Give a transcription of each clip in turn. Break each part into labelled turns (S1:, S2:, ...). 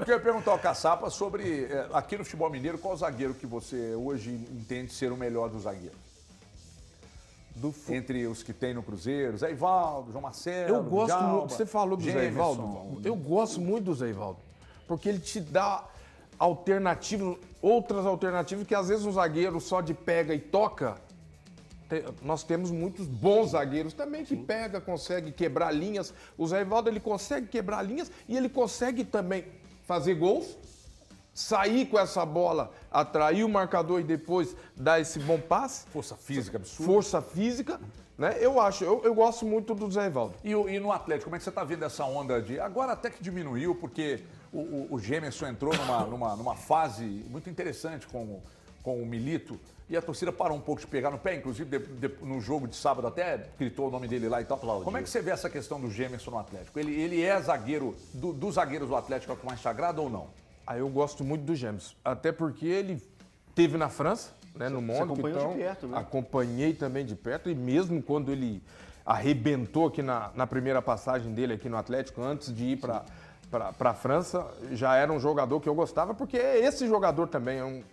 S1: eu queria perguntar ao Caçapa sobre, aqui no futebol mineiro, qual zagueiro que você hoje entende ser o melhor dos zagueiros? Entre os que tem no Cruzeiro, Zé Ivaldo, João Marcelo,
S2: Eu gosto
S1: Djalma,
S2: muito, você falou do Zé Ivaldo, eu gosto muito do Zé Ivaldo, porque ele te dá alternativas, outras alternativas que às vezes um zagueiro só de pega e toca, nós temos muitos bons zagueiros também que pega, consegue quebrar linhas. O Zé Ivaldo, ele consegue quebrar linhas e ele consegue também fazer gols, sair com essa bola, atrair o marcador e depois dar esse bom passe.
S1: Força física absurda.
S2: Força física, né? Eu gosto muito do Zé Ivaldo.
S1: E no Atlético, como é que você está vendo essa onda de... Agora até que diminuiu, porque o Gemerson entrou numa fase muito interessante com o Milito, e a torcida parou um pouco de pegar no pé, inclusive no jogo de sábado até gritou o nome dele lá e tal.
S3: Aplaudiu.
S1: Como é que você vê essa questão do Gemerson no Atlético? Ele é zagueiro, dos zagueiros do Atlético, é o que mais te agrada ou não?
S2: Eu gosto muito do Gemerson, até porque ele esteve na França, né, no Mônaco,
S3: acompanhou de perto, né?
S2: Acompanhei também de perto, e mesmo quando ele arrebentou aqui na primeira passagem dele aqui no Atlético, antes de ir para a França, já era um jogador que eu gostava, porque esse jogador também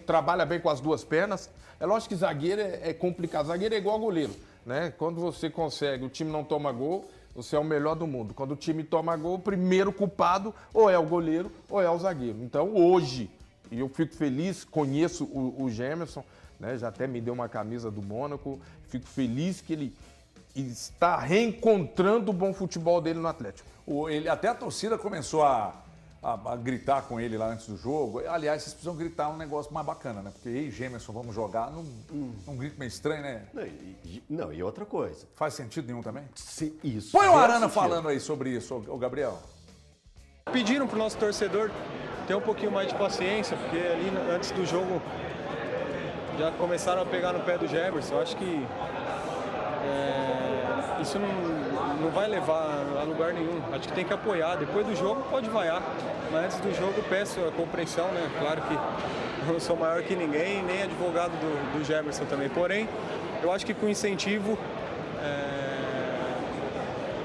S2: trabalha bem com as duas pernas. É lógico que zagueiro é complicado, zagueiro é igual goleiro, né? Quando você consegue, o time não toma gol, você é o melhor do mundo. Quando o time toma gol, o primeiro culpado ou é o goleiro ou é o zagueiro. Então hoje, e eu fico feliz, conheço o Gemerson, né? Já até me deu uma camisa do Mônaco, fico feliz que ele está reencontrando o bom futebol dele no Atlético.
S1: Até a torcida começou a gritar com ele lá antes do jogo. Aliás, vocês precisam gritar um negócio mais bacana, né? Porque, ei, Gemerson, vamos jogar. Num grito meio estranho, né?
S3: Não, e outra coisa.
S1: Faz sentido nenhum também?
S3: Isso.
S1: Põe o Arana falando aí sobre isso, o Gabriel.
S4: Pediram pro nosso torcedor ter um pouquinho mais de paciência, porque ali antes do jogo já começaram a pegar no pé do Gemerson. Eu acho que isso não vai levar a lugar nenhum. Acho que tem que apoiar. Depois do jogo pode vaiar, mas antes do jogo peço a compreensão, né? Claro que eu não sou maior que ninguém, nem advogado do Gemerson também. Porém, eu acho que com incentivo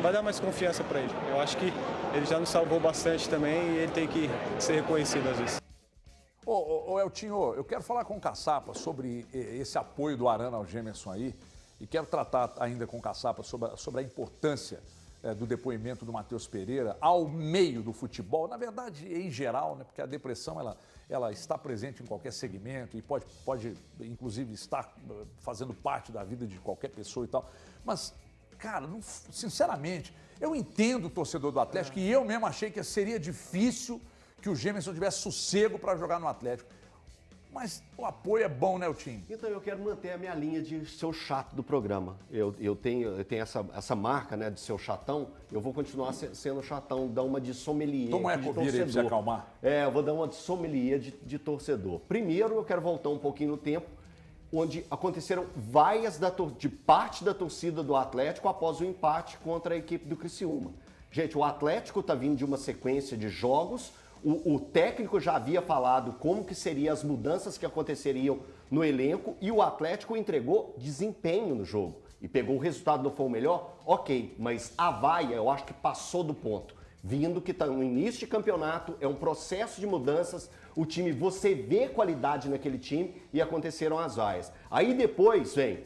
S4: vai dar mais confiança para ele. Eu acho que ele já nos salvou bastante também e ele tem que ser reconhecido às vezes.
S1: Ô Eltinho, eu quero falar com o Caçapa sobre esse apoio do Arana ao Gemerson aí. E quero tratar ainda com o Caçapa sobre a importância do depoimento do Matheus Pereira ao meio do futebol, na verdade, em geral, né? Porque a depressão ela está presente em qualquer segmento e pode inclusive estar fazendo parte da vida de qualquer pessoa e tal. Mas, cara, sinceramente, eu entendo o torcedor do Atlético e eu mesmo achei que seria difícil que o Gemerson tivesse sossego para jogar no Atlético. Mas o apoio é bom, né, Eltinho?
S3: Então eu quero manter a minha linha de ser o chato do programa. Eu tenho essa marca, né, de ser o chatão. Eu vou continuar sendo chatão, dar uma de sommelier.
S1: Toma uma ecobira aí pra você acalmar.
S3: Eu vou dar uma de sommelier de torcedor. Primeiro, eu quero voltar um pouquinho no tempo, onde aconteceram vaias de parte da torcida do Atlético após o empate contra a equipe do Criciúma. Gente, o Atlético está vindo de uma sequência de jogos. O técnico já havia falado como que seriam as mudanças que aconteceriam no elenco e o Atlético entregou desempenho no jogo. E pegou o resultado, não foi o melhor? Ok, mas a vaia eu acho que passou do ponto. Vindo que está no início de campeonato, é um processo de mudanças, o time, você vê qualidade naquele time e aconteceram as vaias. Aí depois vem,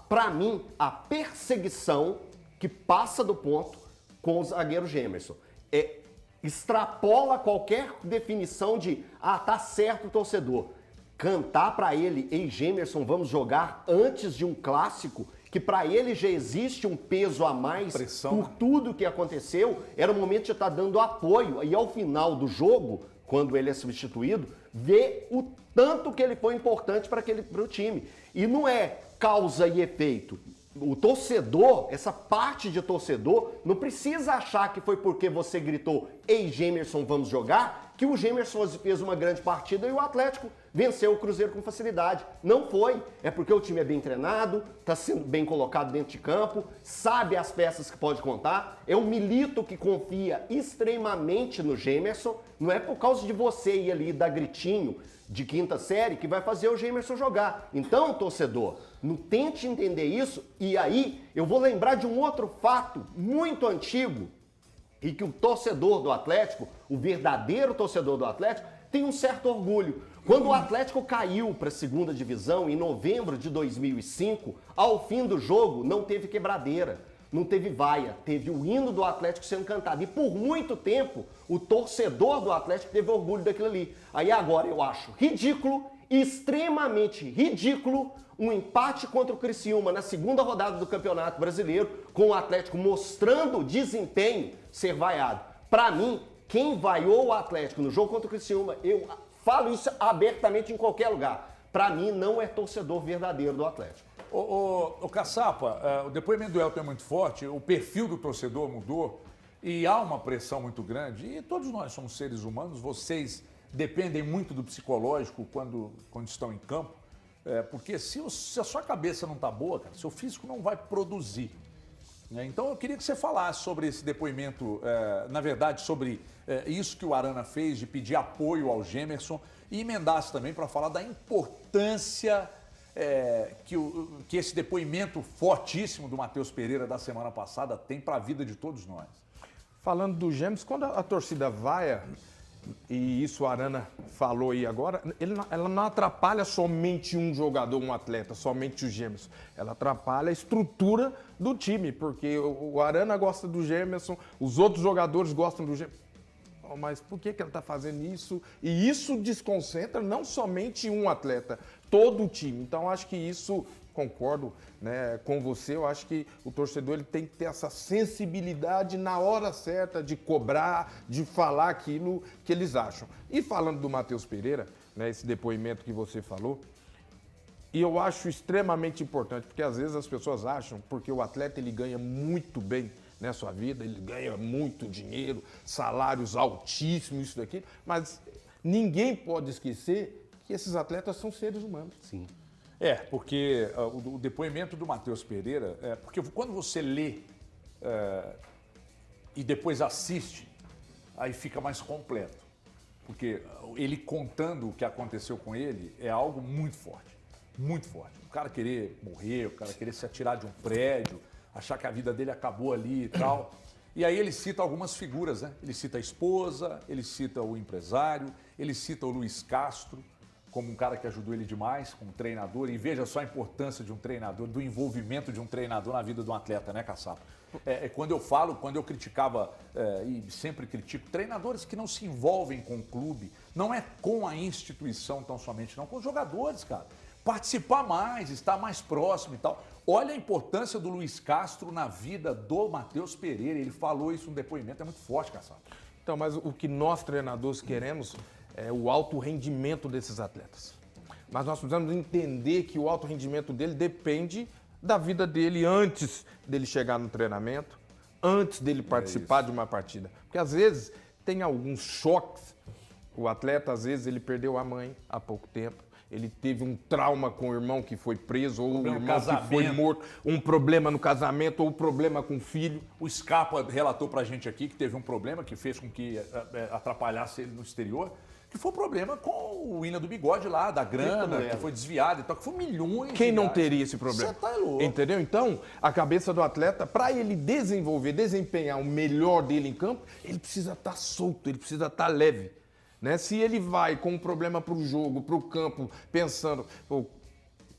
S3: para mim, a perseguição que passa do ponto com o zagueiro Gemerson. Extrapola qualquer definição de, tá certo o torcedor. Cantar para ele, ei Gemerson, vamos jogar antes de um clássico, que para ele já existe um peso a mais por tudo que aconteceu, era o momento de estar dando apoio. E ao final do jogo, quando ele é substituído, ver o tanto que ele foi importante para o time. E não é causa e efeito. O torcedor, essa parte de torcedor, não precisa achar que foi porque você gritou ei Gemerson, vamos jogar, que o Gemerson fez uma grande partida e o Atlético venceu o Cruzeiro com facilidade. Não foi. É porque o time é bem treinado, está sendo bem colocado dentro de campo, sabe as peças que pode contar. É um Milito que confia extremamente no Gemerson. Não é por causa de você ir ali dar gritinho de quinta série que vai fazer o Gemerson jogar. Então, torcedor, não tente entender isso. E aí, eu vou lembrar de um outro fato muito antigo. e que o torcedor do Atlético, o verdadeiro torcedor do Atlético, tem um certo orgulho. Quando o Atlético caiu para a segunda divisão em novembro de 2005, ao fim do jogo não teve quebradeira, não teve vaia, teve o hino do Atlético sendo cantado. E por muito tempo o torcedor do Atlético teve orgulho daquilo ali. Aí agora eu acho ridículo, extremamente ridículo, um empate contra o Criciúma na segunda rodada do Campeonato Brasileiro, com o Atlético mostrando desempenho, ser vaiado. Para mim, quem vaiou o Atlético no jogo contra o Criciúma, eu falo isso abertamente em qualquer lugar, para mim não é torcedor verdadeiro do Atlético.
S1: Ô Caçapa, o depoimento do Elton é muito forte, o perfil do torcedor mudou e há uma pressão muito grande. E todos nós somos seres humanos, vocês dependem muito do psicológico quando estão em campo, porque se a sua cabeça não está boa, cara, seu físico não vai produzir. Então eu queria que você falasse sobre esse depoimento, na verdade, sobre isso que o Arana fez, de pedir apoio ao Gemerson, e emendasse também para falar da importância que esse depoimento fortíssimo do Matheus Pereira da semana passada tem para a vida de todos nós.
S2: Falando do Gemerson, quando a torcida vaia, e isso o Arana falou aí agora, ela não atrapalha somente um jogador, um atleta, somente o Gemerson. Ela atrapalha a estrutura do time, porque o Arana gosta do Gemerson, os outros jogadores gostam do Gemerson. Mas por que ela está fazendo isso? E isso desconcentra não somente um atleta, todo o time. Então, acho que isso, concordo, né, com você, eu acho que o torcedor ele tem que ter essa sensibilidade na hora certa de cobrar, de falar aquilo que eles acham. E falando do Matheus Pereira, né, esse depoimento que você falou, e eu acho extremamente importante, porque às vezes as pessoas acham, porque o atleta ele ganha muito bem na sua vida, ele ganha muito dinheiro, salários altíssimos, isso daqui, mas ninguém pode esquecer que esses atletas são seres humanos.
S3: Sim.
S1: Porque o depoimento do Matheus Pereira, porque quando você lê e depois assiste, aí fica mais completo. Porque ele contando o que aconteceu com ele é algo muito forte, muito forte. O cara querer morrer, o cara querer se atirar de um prédio, achar que a vida dele acabou ali e tal. E aí ele cita algumas figuras, né? Ele cita a esposa, ele cita o empresário, ele cita o Luiz Castro, como um cara que ajudou ele demais, como treinador. E veja só a importância de um treinador, do envolvimento de um treinador na vida de um atleta, né, Caçapa? Quando eu criticava, e sempre critico, treinadores que não se envolvem com o clube, não é com a instituição tão somente, não, com os jogadores, cara. Participar mais, estar mais próximo e tal. Olha a importância do Luiz Castro na vida do Matheus Pereira. Ele falou isso no depoimento, é muito forte, Caçapa.
S2: Então, mas o que nós treinadores queremos é o alto rendimento desses atletas. Mas nós precisamos entender que o alto rendimento dele depende da vida dele antes dele chegar no treinamento, antes dele participar de uma partida. Porque às vezes tem alguns choques. O atleta, às vezes, ele perdeu a mãe há pouco tempo. Ele teve um trauma com o irmão que foi preso, ou o irmão que foi morto, um problema no casamento, ou um problema com o filho.
S1: O Scarpa relatou pra gente aqui que teve um problema que fez com que atrapalhasse ele no exterior, que foi um problema com o William do Bigode lá, da grana, que foi desviado e tal, que foi milhões.
S2: Quem não teria esse problema?
S1: Você tá louco.
S2: Entendeu? Então, a cabeça do atleta, para ele desempenhar o melhor dele em campo, ele precisa estar solto, ele precisa estar leve. Né? Se ele vai com um problema para o jogo, para o campo, pensando, pô,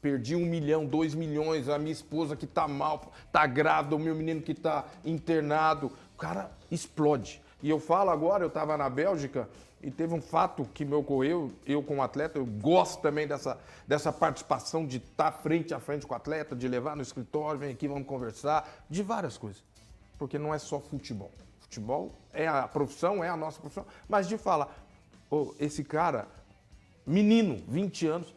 S2: perdi 1 milhão, 2 milhões, a minha esposa que está mal, está grávida, o meu menino que está internado, o cara explode. E eu falo agora, eu estava na Bélgica e teve um fato que me ocorreu, eu como atleta, eu gosto também dessa participação de estar frente a frente com o atleta, de levar no escritório, vem aqui, vamos conversar, de várias coisas. Porque não é só futebol. Futebol é a profissão, é a nossa profissão, mas de falar... esse cara, menino, 20 anos,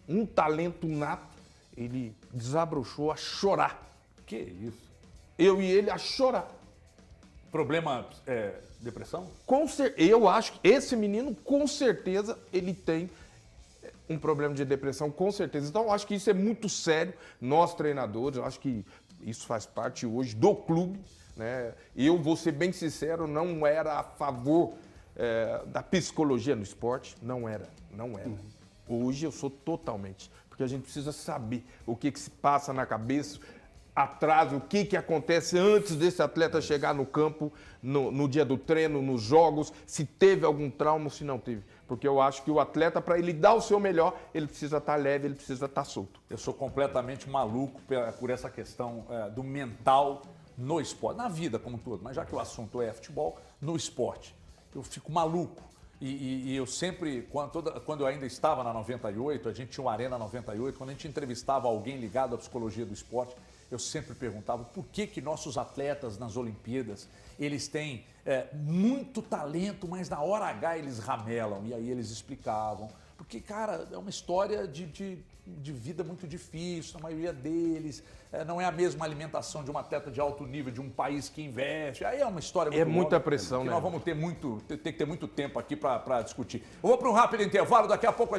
S2: um talento nato, ele desabrochou a chorar.
S1: Que isso?
S2: Eu e ele a chorar.
S1: Problema, depressão?
S2: Eu acho que esse menino, com certeza, ele tem um problema de depressão, com certeza. Então, eu acho que isso é muito sério. Nós, treinadores, eu acho que isso faz parte hoje do clube. Né? Eu, vou ser bem sincero, não era a favor... da psicologia no esporte, não era. Hoje eu sou totalmente, porque a gente precisa saber o que se passa na cabeça atrasa, o que acontece antes desse atleta chegar no campo, no dia do treino, nos jogos, se teve algum trauma ou se não teve. Porque eu acho que o atleta, para ele dar o seu melhor, ele precisa estar leve, ele precisa estar solto.
S1: Eu sou completamente maluco por essa questão do mental no esporte, na vida como um todo, mas já que o assunto é futebol, no esporte. Eu fico maluco. E eu sempre, quando eu ainda estava na 98, a gente tinha uma Arena 98, quando a gente entrevistava alguém ligado à psicologia do esporte, eu sempre perguntava por que nossos atletas nas Olimpíadas, eles têm muito talento, mas na hora H eles ramelam. E aí eles explicavam. Porque, cara, é uma história de vida muito difícil, a maioria deles. Não é a mesma alimentação de um atleta de alto nível, de um país que investe. Aí é uma história muito
S2: muita
S1: longa,
S2: pressão,
S1: que
S2: né?
S1: nós vamos ter que ter muito tempo aqui para discutir. Eu vou para um rápido intervalo, daqui a pouco